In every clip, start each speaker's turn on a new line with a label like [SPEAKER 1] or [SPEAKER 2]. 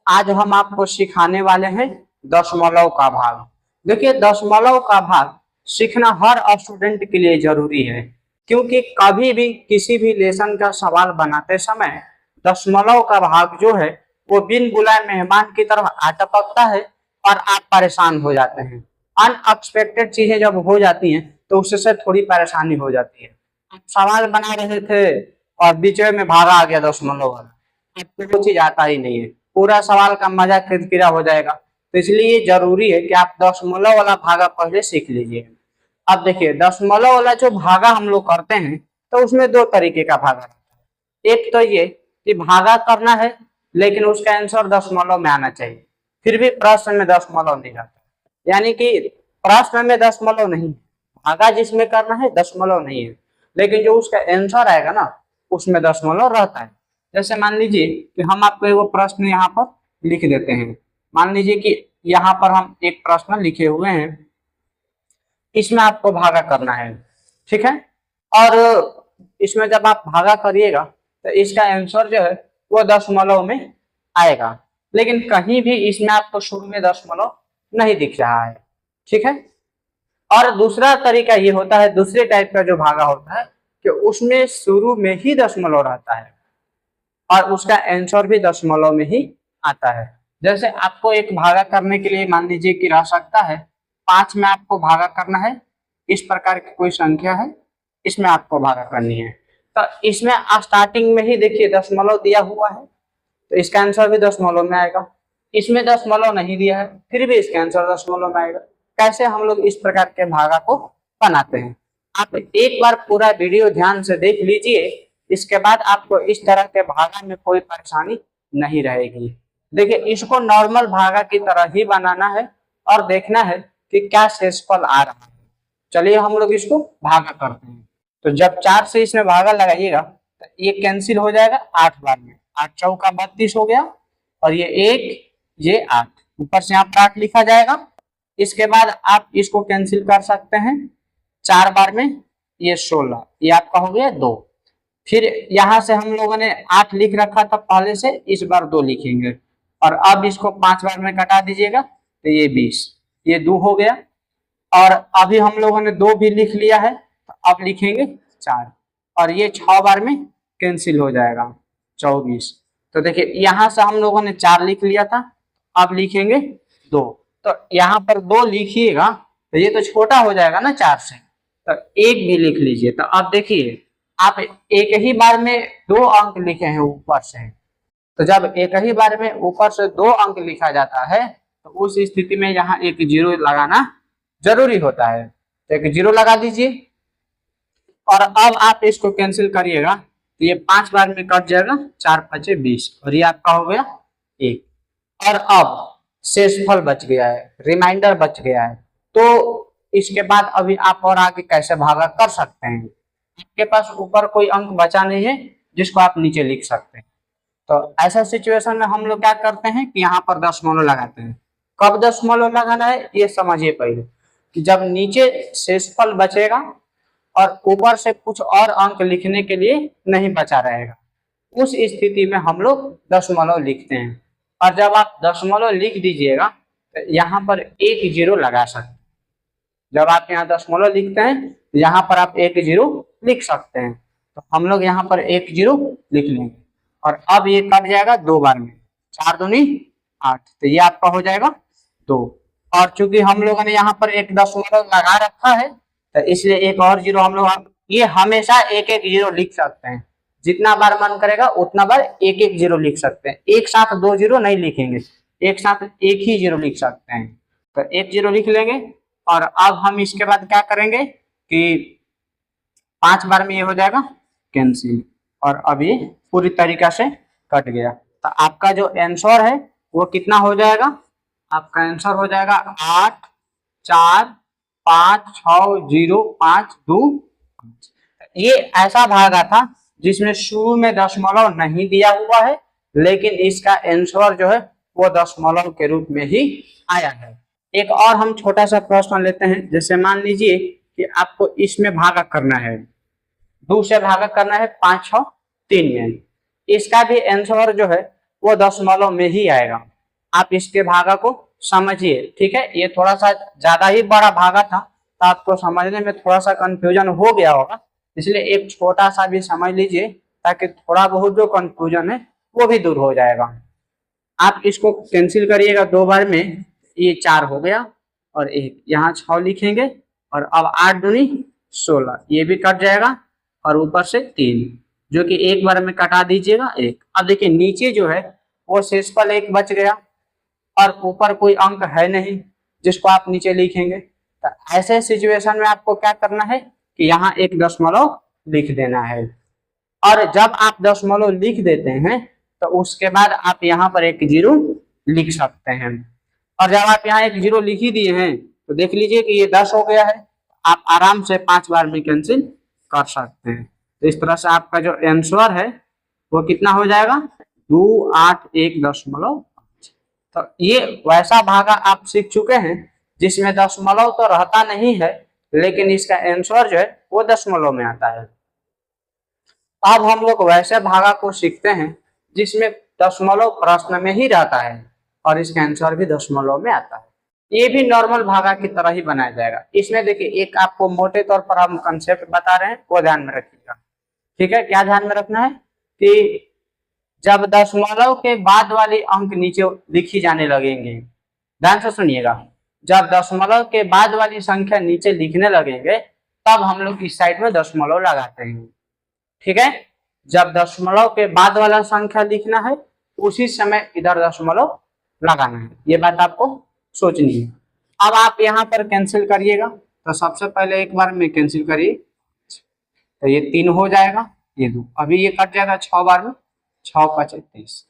[SPEAKER 1] आज हम आपको सिखाने वाले हैं दशमलव का भाग। देखिए, दशमलव का भाग सीखना हर स्टूडेंट के लिए जरूरी है, क्योंकि कभी भी किसी भी लेसन का सवाल बनाते समय दशमलव का भाग जो है वो बिन बुलाए मेहमान की तरफ आ टपकता है और आप परेशान हो जाते हैं। अनएक्सपेक्टेड चीजें जब हो जाती हैं तो उससे थोड़ी परेशानी हो जाती है। आप सवाल बना रहे थे और बीच में भागा आ गया दशमलव वाला, आपको वो चीज आता ही नहीं है, पूरा सवाल का मजा किरकिरा हो जाएगा। तो इसलिए जरूरी है कि आप दशमलव वाला भागा पहले सीख लीजिए। अब देखिए, दशमलव वाला जो भागा हम लोग करते हैं तो उसमें दो तरीके का भागा रहता है। एक तो ये कि भागा करना है लेकिन उसका आंसर दशमलव में आना चाहिए, फिर भी प्रश्न में दशमलव नहीं रहता, यानी कि प्रश्न में दशमलव नहीं, भागा जिसमें करना है दशमलव नहीं है, लेकिन जो उसका आंसर आएगा ना उसमें दशमलव रहता है। जैसे मान लीजिए कि हम आपको वो प्रश्न यहाँ पर लिख देते हैं। मान लीजिए कि यहाँ पर हम एक प्रश्न लिखे हुए हैं, इसमें आपको भागा करना है, ठीक है। और इसमें जब आप भागा करिएगा तो इसका आंसर जो है वो दशमलव में आएगा, लेकिन कहीं भी इसमें आपको शुरू में दशमलव नहीं दिख रहा है, ठीक है। और दूसरा तरीका ये होता है, दूसरे टाइप का जो भागा होता है कि उसमें शुरू में ही दशमलव रहता है और उसका आंसर भी दशमलव में ही आता है। जैसे आपको एक भागा करने के लिए मान लीजिए कि रह सकता है 5 में आपको भागा करना है, इस प्रकार की कोई संख्या है, इसमें आपको भागा करनी है, तो इसमें स्टार्टिंग में ही देखिए दशमलव दिया हुआ है तो इसका आंसर भी दशमलव में आएगा। इसमें दशमलव नहीं दिया है फिर भी इसका आंसर दशमलव में आएगा। कैसे हम लोग इस प्रकार के भागा को बनाते हैं, आप एक बार पूरा वीडियो ध्यान से देख लीजिए, इसके बाद आपको इस तरह के भागा में कोई परेशानी नहीं रहेगी। देखिए, इसको नॉर्मल भागा की तरह ही बनाना है और देखना है कि क्या शेषफल आ रहा है। चलिए हम लोग इसको भागा करते हैं। तो जब 4 से इसमें भागा लगाइएगा तो ये कैंसिल हो जाएगा 8 बार में, 8 चौका 32 हो गया और ये 1 ये 8, ऊपर से यहाँ 8 लिखा जाएगा। इसके बाद आप इसको कैंसिल कर सकते हैं 4 बार में, ये 16, ये आपका हो गया 2। फिर यहाँ से हम लोगों ने 8 लिख रखा था पहले से, इस बार 2 लिखेंगे और अब इसको 5 बार में कटा दीजिएगा तो ये 20, ये 2 हो गया। और अभी हम लोगों ने 2 भी लिख लिया है तो अब लिखेंगे 4 और ये 6 बार में कैंसिल हो जाएगा 24। तो देखिए यहाँ से हम लोगों ने 4 लिख लिया था, अब लिखेंगे 2, तो यहाँ पर 2 लिखिएगा तो ये तो छोटा हो जाएगा ना 4 से, तो 1 भी लिख लीजिए। तो अब देखिए आप एक ही बार में 2 अंक लिखे हैं ऊपर से, तो जब एक ही बार में ऊपर से 2 अंक लिखा जाता है तो उस स्थिति में यहाँ एक 0 लगाना जरूरी होता है, तो एक 0 लगा दीजिए। और अब आप इसको कैंसिल करिएगा तो ये 5 बार में कट जाएगा, 4 5 20 और ये आपका हो गया 1। और अब शेषफल बच गया है, रिमाइंडर बच गया है, तो इसके बाद अभी आप और आगे कैसे भागा कर सकते हैं। आपके पास ऊपर कोई अंक बचा नहीं है जिसको आप नीचे लिख सकते हैं, तो ऐसा सिचुएशन में हम लोग क्या करते हैं कि यहाँ पर दशमलव लगाते हैं। कब दशमलव लगाना है ये समझिए पहले, कि जब नीचे शेषफल बचेगा और ऊपर से कुछ और अंक लिखने के लिए नहीं बचा रहेगा, उस स्थिति में हम लोग दशमलव लिखते हैं। और जब आप दशमलव लिख दीजिएगा तो यहाँ पर 1 0 लगा सकते हैं। जब आप यहाँ दशमलव लिखते हैं तो यहाँ पर आप 1 0 लिख सकते हैं, तो हम लोग यहाँ पर 1 0 लिख लेंगे और अब ये कट जाएगा 2 बार में, 4 दूनी 8, तो ये आपका हो जाएगा 2। और चूंकि हम लोगों ने यहाँ पर एक दशमलव लगा रखा है तो इसलिए एक और 0 हम लोग, ये हमेशा 1 1 0 लिख सकते हैं, जितना बार मन करेगा उतना बार 1 1 0 लिख सकते हैं, एक साथ 2 0 नहीं लिखेंगे, एक साथ एक ही 0 लिख सकते हैं। तो 1 0 लिख लेंगे और अब हम इसके बाद क्या करेंगे कि 5 बार में ये हो जाएगा कैंसिल और अब ये पूरी तरीका से कट गया। तो आपका जो आंसर है वो कितना हो जाएगा, आपका आंसर हो जाएगा 8 4 5 6 0 5 2 5। ये ऐसा भागा था जिसमें शुरू में दशमलव नहीं दिया हुआ है, लेकिन इसका आंसर जो है वो दशमलव के रूप में ही आया है। एक और हम छोटा सा प्रश्न लेते हैं, जैसे मान लीजिए कि आपको इसमें भागा करना है, 2 से भागा करना है 5 6 3 में, इसका भी आंसर जो है वो दशमलव में ही आएगा। आप इसके भागा को समझिए, ठीक है। ये थोड़ा सा ज्यादा ही बड़ा भागा था तो आपको समझने में थोड़ा सा कंफ्यूजन हो गया होगा, इसलिए एक छोटा सा भी समझ लीजिए ताकि थोड़ा बहुत जो कंफ्यूजन है वो भी दूर हो जाएगा। आप इसको कैंसिल करिएगा 2 बार में, ये 4 हो गया और एक यहाँ 6 लिखेंगे और अब 8 दूनी 16, ये भी कट जाएगा और ऊपर से 3 जो कि एक बार में कटा दीजिएगा 1। अब देखिए नीचे जो है वो शेषफल 1 बच गया और ऊपर कोई अंक है नहीं जिसको आप नीचे लिखेंगे। तो ऐसे सिचुएशन में आपको क्या करना है कि यहाँ एक दशमलव लिख देना है। और जब आप दशमलव लिख देते हैं तो उसके बाद आप यहाँ पर एक 0 लिख सकते हैं। और जब आप यहाँ एक 0 लिख ही दिए हैं तो देख लीजिए कि ये 10 हो गया है। आप आराम से 5 बार में कैंसिल कर सकते हैं। तो इस तरह से आपका जो आंसर है वो कितना हो जाएगा 281.5। तो ये वैसा भागा आप सीख चुके हैं जिसमें दशमलव तो रहता नहीं है लेकिन इसका आंसर जो है वो दशमलव में आता है। अब हम लोग वैसे भागा को सीखते हैं जिसमें दशमलव प्रश्न में ही रहता है और इसका आंसर भी दशमलव में आता है। ये भी नॉर्मल भागा की तरह ही बनाया जाएगा। इसमें देखिए एक आपको मोटे तौर पर हम कंसेप्ट बता रहे हैं वो ध्यान में रखिएगा, ठीक है। क्या ध्यान में रखना है कि जब दशमलव के बाद वाली अंक नीचे लिखी जाने लगेंगे, ध्यान से सुनिएगा, जब दशमलव के बाद वाली संख्या नीचे लिखने लगेंगे तब हम लोग इस साइड में दशमलव लगाते हैं, ठीक है। जब दशमलव के बाद वाला संख्या लिखना है उसी समय इधर दशमलव लगाना है, ये बात आपको सोचनी है। अब आप यहाँ पर कैंसिल करिएगा तो सबसे पहले एक बार में कैंसिल करिए तो ये 3 हो जाएगा, ये 2, अभी ये कट जाएगा 6 बार में, 6 5 30,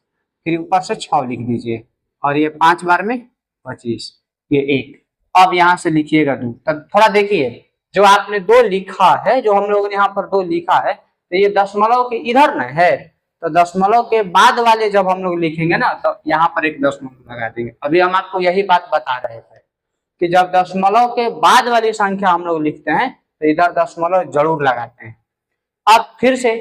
[SPEAKER 1] फिर ऊपर से 6 लिख दीजिए और ये 5 बार में 25, ये 1। अब यहाँ से लिखिएगा 2। तब थोड़ा देखिए जो आपने 2 लिखा है, जो हम लोगों ने यहाँ पर 2 लिखा है तो ये दशमलव के इधर न है, तो दशमलव के बाद वाले जब हम लोग लिखेंगे ना तो यहाँ पर एक दशमलव लगा देंगे। अभी हम आपको यही बात बता रहे थे कि जब दशमलव के बाद वाली संख्या हम लोग लिखते हैं तो इधर दशमलव जरूर लगाते हैं। अब फिर से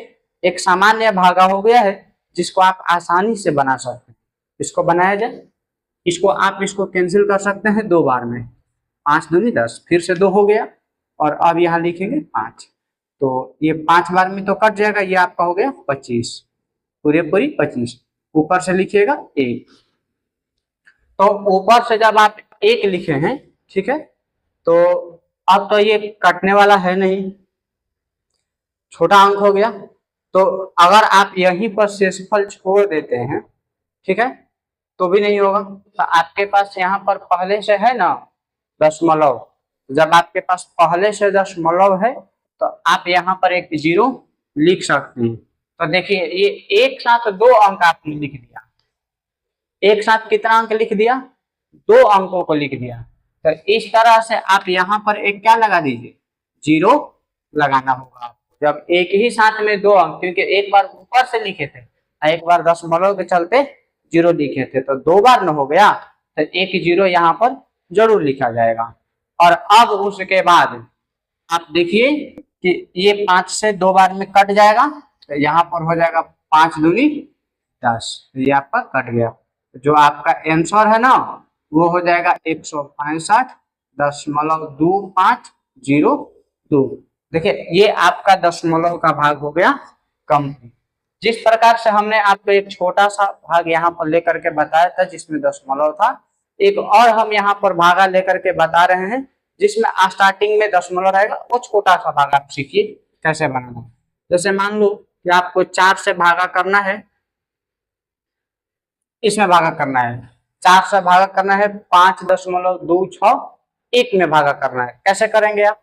[SPEAKER 1] एक सामान्य भागा हो गया है जिसको आप आसानी से बना सकते हैं। इसको बनाया जाए, इसको कैंसिल कर सकते हैं 2 बार में, 5 दूनी 10, फिर से 2 हो गया और अब यहाँ लिखेंगे 5, तो ये 5 बार में तो कट जाएगा, ये आपका हो गया 25, पूरी 25, ऊपर से लिखिएगा 1। तो ऊपर से जब आप 1 लिखे हैं, ठीक है, तो अब तो ये कटने वाला है नहीं, छोटा अंक हो गया। तो अगर आप यहीं पर शेषफल छोड़ देते हैं, ठीक है, तो भी नहीं होगा। तो आपके पास यहाँ पर पहले से है ना दशमलव, जब आपके पास पहले से दशमलव है तो आप यहाँ पर एक 0 लिख सकते हैं। तो देखिए ये एक साथ 2 अंक आपने लिख दिया, एक साथ कितना अंक लिख दिया, 2 अंकों को लिख दिया। तो इस तरह से आप यहाँ पर एक क्या लगा दीजिए, 0 लगाना होगा आपको। जब एक ही साथ में 2 अंक, क्योंकि एक बार ऊपर से लिखे थे, एक बार दशमलव के चलते 0 लिखे थे, तो 2 बार न हो गया, तो एक 0 यहाँ पर जरूर लिखा जाएगा। और अब उसके बाद आप देखिए कि ये 5 से 2 बार में कट जाएगा, तो यहाँ पर हो जाएगा 5 दूनी 10, ये आपका कट गया। जो आपका आंसर है ना वो हो जाएगा 165.2502। देखिए ये आपका दशमलव का भाग हो गया कंप्लीट। जिस प्रकार से हमने आपको एक छोटा सा भाग यहाँ पर लेकर के बताया था जिसमें दशमलव था, एक और हम यहाँ पर भागा लेकर के बता रहे हैं जिसमें स्टार्टिंग में दशमलव रहेगा। वो छोटा सा भागा आप सीखिए कैसे बनाना। जैसे मान लो कि आपको 4 से भागा करना है, इसमें भागा करना है, 4 से भागा करना है 5.26 में भागा करना है। कैसे करेंगे आप,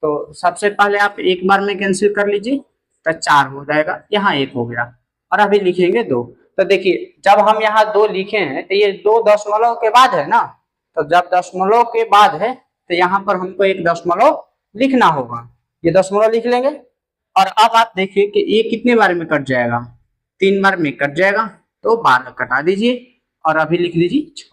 [SPEAKER 1] तो सबसे पहले आप एक बार में कैंसिल कर लीजिए तो 4 हो जाएगा, यहाँ 1 हो गया और अभी लिखेंगे 2। तो देखिए जब हम यहाँ 2 लिखे हैं तो ये 2 दशमलव के बाद है ना, तो जब दशमलव के बाद है तो यहाँ पर हमको एक दशमलव लिखना होगा, ये दशमलव लिख लेंगे। और अब आप देखिए कि ये कितने बार में कट जाएगा, 3 बार में कट जाएगा, तो 12 कटा दीजिए और अभी लिख लीजिए 6।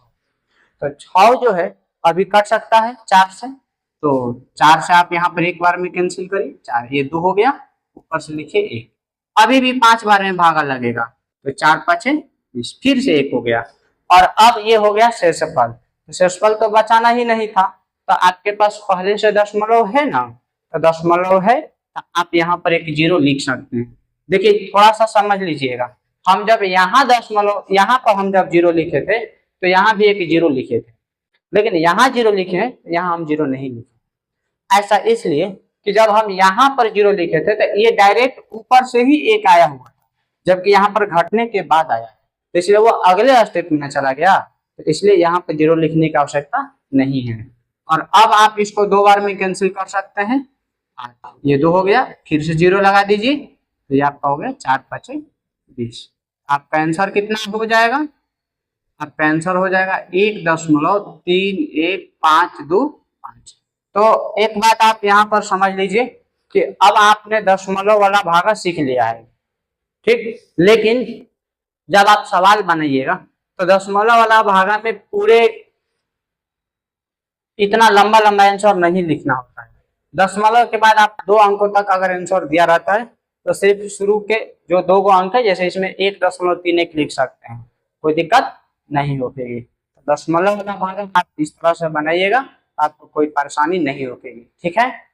[SPEAKER 1] तो 6 जो है अभी कट सकता है 4 से, तो 4 से आप यहाँ पर एक बार में कैंसिल करिए, 4 ये 2 हो गया, ऊपर से लिखिए 1, अभी भी 5 बार में भागा लगेगा, तो 4 5 20, फिर से 1 हो गया। और अब ये हो गया शेषफल, तो शेषफल तो बचाना ही नहीं था, तो आपके पास पहले से दशमलव है ना, तो दशमलव है तो आप यहाँ पर एक 0 लिख सकते हैं। देखिए थोड़ा सा समझ लीजिएगा, हम जब यहाँ दशमलव, यहाँ पर हम जब 0 लिखे थे तो यहाँ भी एक 0 लिखे थे, लेकिन यहाँ 0 लिखे, यहाँ हम 0 नहीं लिखे। ऐसा इसलिए कि जब हम यहाँ पर 0 लिखे थे तो ये डायरेक्ट ऊपर से ही 1 आया हुआ, जबकि यहाँ पर घटने के बाद आया, तो इसलिए वो अगले स्टेप में चला गया, तो इसलिए यहाँ पर 0 लिखने की आवश्यकता नहीं है। और अब आप इसको 2 बार में कैंसिल कर सकते हैं, ये 2 हो गया, फिर से 0 लगा दीजिए, तो ये आपका हो गया 4 5 20। आपका आंसर कितना हो जाएगा, आपका आंसर हो जाएगा 1.31525। तो एक बात आप यहाँ पर समझ लीजिए कि अब आपने दशमलव वाला भागा सीख लिया है, ठीक, लेकिन जब आप सवाल बनाइएगा तो दशमलव वाला भागा में पूरे इतना लंबा लंबा आंसर नहीं लिखना होता है। दशमलव के बाद आप 2 अंकों तक अगर आंसर दिया रहता है तो सिर्फ शुरू के जो 2 अंक है, जैसे इसमें 1.31 लिख सकते हैं, कोई दिक्कत नहीं होगी। दशमलव वाला भाग आप इस तरह से बनाइएगा, आपको कोई परेशानी नहीं होगी, ठीक है।